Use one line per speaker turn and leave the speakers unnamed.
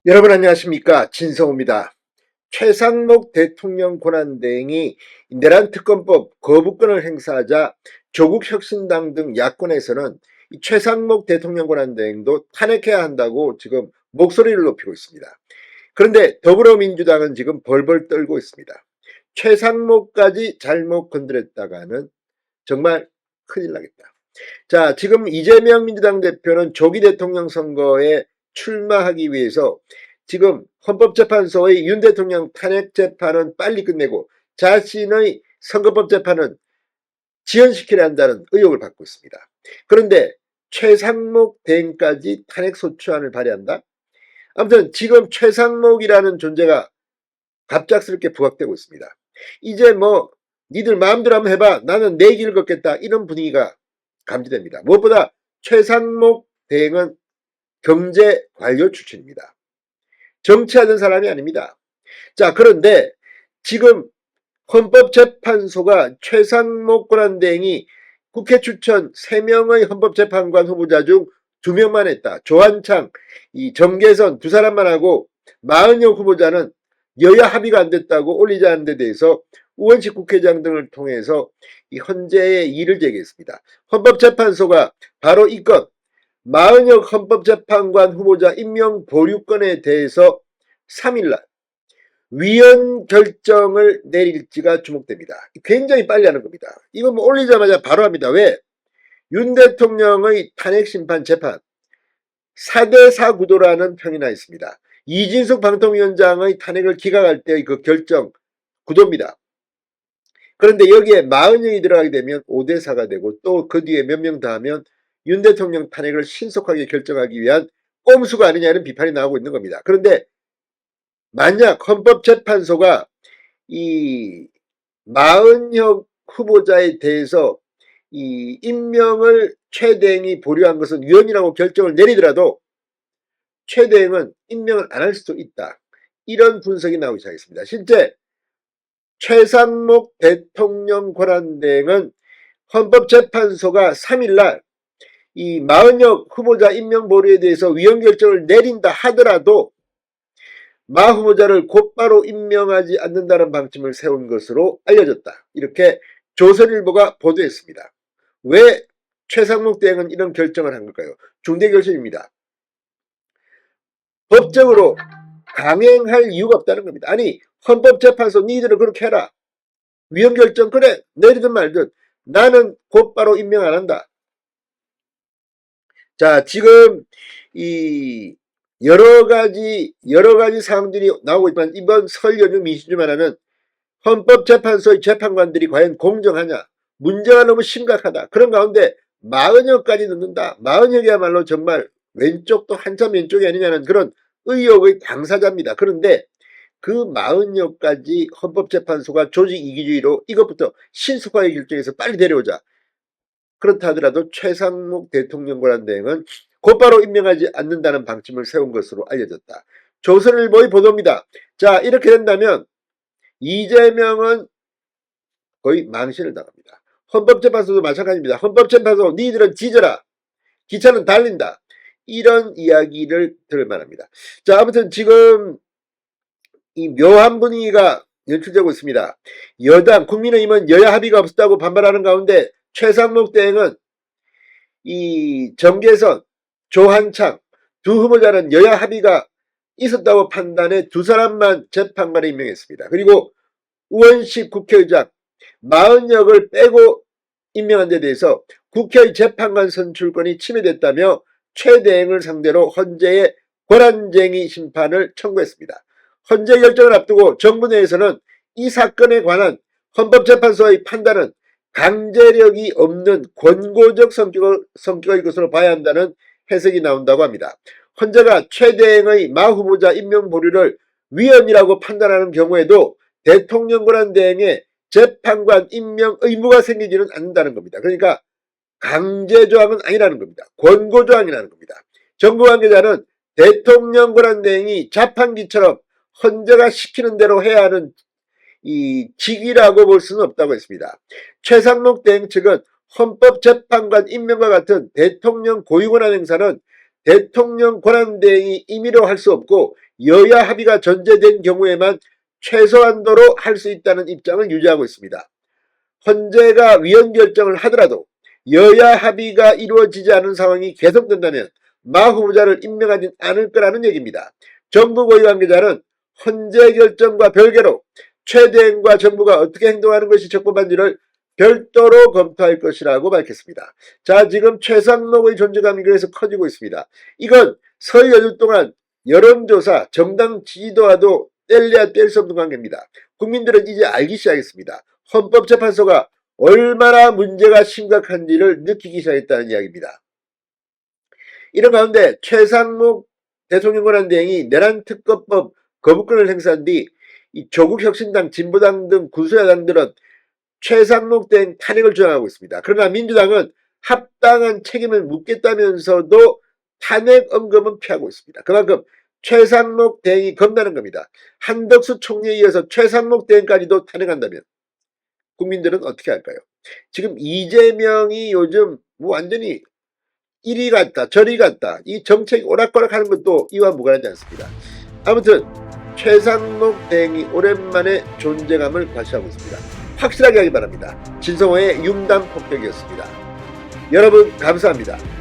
여러분 안녕하십니까, 진성호입니다. 최상목 대통령 권한대행이 내란 특검법 거부권을 행사하자 조국혁신당 등 야권에서는 이 최상목 대통령 권한대행도 탄핵해야 한다고 지금 목소리를 높이고 있습니다. 그런데 더불어민주당은 지금 벌벌 떨고 있습니다. 최상목까지 잘못 건드렸다가는 정말 큰일 나겠다. 자, 지금 이재명 민주당 대표는 조기 대통령 선거에 출마하기 위해서 지금 헌법재판소의 윤 대통령 탄핵 재판은 빨리 끝내고 자신의 선거법 재판은 지연시켜야 한다는 의혹을 받고 있습니다. 그런데 최상목 대행까지 탄핵 소추안을 발의한다? 아무튼 지금 최상목이라는 존재가 갑작스럽게 부각되고 있습니다. 이제 뭐 니들 마음대로 한번 해봐, 나는 내 길 걷겠다, 이런 분위기가 감지됩니다. 무엇보다 최상목 대행은 경제관료 출신입니다. 정치하는 사람이 아닙니다. 자, 그런데 지금 헌법재판소가 최상목 권한대행이 국회 추천 3명의 헌법재판관 후보자 중 2명만 했다. 조한창, 이 정계선 두 사람만 하고 40여 후보자는 여야 합의가 안 됐다고 올리자는 데 대해서 우원식 국회의장 등을 통해서 이 헌재에 이의를 제기했습니다. 헌법재판소가 바로 이 건 40여 헌법재판관 후보자 임명 보류건에 대해서 3일날 위헌 결정을 내릴지가 주목됩니다. 굉장히 빨리 하는 겁니다. 이거 뭐 올리자마자 바로 합니다. 왜? 윤 대통령의 탄핵심판 재판 4대4 구도라는 평이 나 있습니다. 이진숙 방통위원장의 탄핵을 기각할 때의 그 결정 구도입니다. 그런데 여기에 40명이 들어가게 되면 5대4가 되고 또 그 뒤에 몇 명 더 하면 윤 대통령 탄핵을 신속하게 결정하기 위한 꼼수가 아니냐는 비판이 나오고 있는 겁니다. 그런데 만약 헌법재판소가 이 40여 후보자에 대해서 이 임명을 최 대행이 보류한 것은 위헌이라고 결정을 내리더라도 최 대행은 임명을 안 할 수도 있다. 이런 분석이 나오기 시작했습니다. 실제 최상목 대통령 권한대행은 헌법재판소가 3일날 이 40여 후보자 임명 보류에 대해서 위헌 결정을 내린다 하더라도 마 후보자를 곧바로 임명하지 않는다는 방침을 세운 것으로 알려졌다. 이렇게 조선일보가 보도했습니다. 왜 최상목 대행은 이런 결정을 한 걸까요? 중대 결심입니다. 법적으로 강행할 이유가 없다는 겁니다. 아니, 헌법재판소 니들은 그렇게 해라. 위헌 결정 그래 내리든 말든 나는 곧바로 임명 안 한다. 자, 지금 이 여러 가지 사항들이 나오고 있지만 이번 설 연휴 민심주만 하는 헌법재판소의 재판관들이 과연 공정하냐, 문제가 너무 심각하다. 그런 가운데 40여까지 넣는다. 40여야말로 정말 왼쪽도 한참 왼쪽이 아니냐는 그런 의혹의 당사자입니다. 그런데 그 40여까지 헌법재판소가 조직 이기주의로 이것부터 신속하게 결정해서 빨리 데려오자. 그렇다 하더라도 최상목 대통령 권한대행은 곧바로 임명하지 않는다는 방침을 세운 것으로 알려졌다. 조선일보의 보도입니다. 자, 이렇게 된다면 이재명은 거의 망신을 당합니다. 헌법재판소도 마찬가지입니다. 헌법재판소 니들은 지져라. 기차는 달린다. 이런 이야기를 들을 만합니다. 자, 아무튼 지금 이 묘한 분위기가 연출되고 있습니다. 여당 국민의힘은 여야 합의가 없었다고 반발하는 가운데 최상목 대행은 이 정계선, 조한창 두 후보자는 여야 합의가 있었다고 판단해 두 사람만 재판관에 임명했습니다. 그리고 우원식 국회의장 40역을 빼고 임명한 데 대해서 국회의 재판관 선출권이 침해됐다며 최 대행을 상대로 헌재에 권한쟁의 심판을 청구했습니다. 헌재 결정을 앞두고 정부 내에서는 이 사건에 관한 헌법재판소의 판단은 강제력이 없는 권고적 성격의 것으로 봐야 한다는 해석이 나온다고 합니다. 헌재가 최 대행의 마 후보자 임명 보류를 위헌이라고 판단하는 경우에도 대통령 권한 대행의 재판관 임명 의무가 생기지는 않는다는 겁니다. 그러니까 강제조항은 아니라는 겁니다. 권고조항이라는 겁니다. 정부 관계자는 대통령 권한 대행이 자판기처럼 헌재가 시키는 대로 해야 하는 이 직위라고 볼 수는 없다고 했습니다. 최상목 대행 측은 헌법재판관 임명과 같은 대통령 고유권한 행사는 대통령 권한대행이 임의로 할 수 없고 여야 합의가 전제된 경우에만 최소한도로 할 수 있다는 입장을 유지하고 있습니다. 헌재가 위헌 결정을 하더라도 여야 합의가 이루어지지 않은 상황이 계속된다면 마 후보자를 임명하진 않을 거라는 얘기입니다. 정부 고위 관계자는 헌재 결정과 별개로 최대행과 정부가 어떻게 행동하는 것이 적법한지를 별도로 검토할 것이라고 밝혔습니다. 자, 지금 최상목의 존재감이 그래서 커지고 있습니다. 이건 설 연휴 동안 여론조사, 정당 지지도와도 뗄래야 뗄 수 없는 관계입니다. 국민들은 이제 알기 시작했습니다. 헌법재판소가 얼마나 문제가 심각한지를 느끼기 시작했다는 이야기입니다. 이런 가운데 최상목 대통령 권한대행이 내란 특검법 거부권을 행사한 뒤 조국혁신당, 진보당 등 구수야당들은 최상목 대행 탄핵을 주장하고 있습니다. 그러나 민주당은 합당한 책임을 묻겠다면서도 탄핵 언급은 피하고 있습니다. 그만큼 최상목 대행이 겁나는 겁니다. 한덕수 총리에 이어서 최상목 대행까지도 탄핵한다면 국민들은 어떻게 할까요? 지금 이재명이 요즘 완전히 이리 갔다 저리 갔다 이 정책이 오락가락하는 것도 이와 무관하지 않습니다. 아무튼 최상목 대행이 오랜만에 존재감을 과시하고 있습니다. 확실하게 하기 바랍니다. 진성호의 융단 폭격이었습니다. 여러분 감사합니다.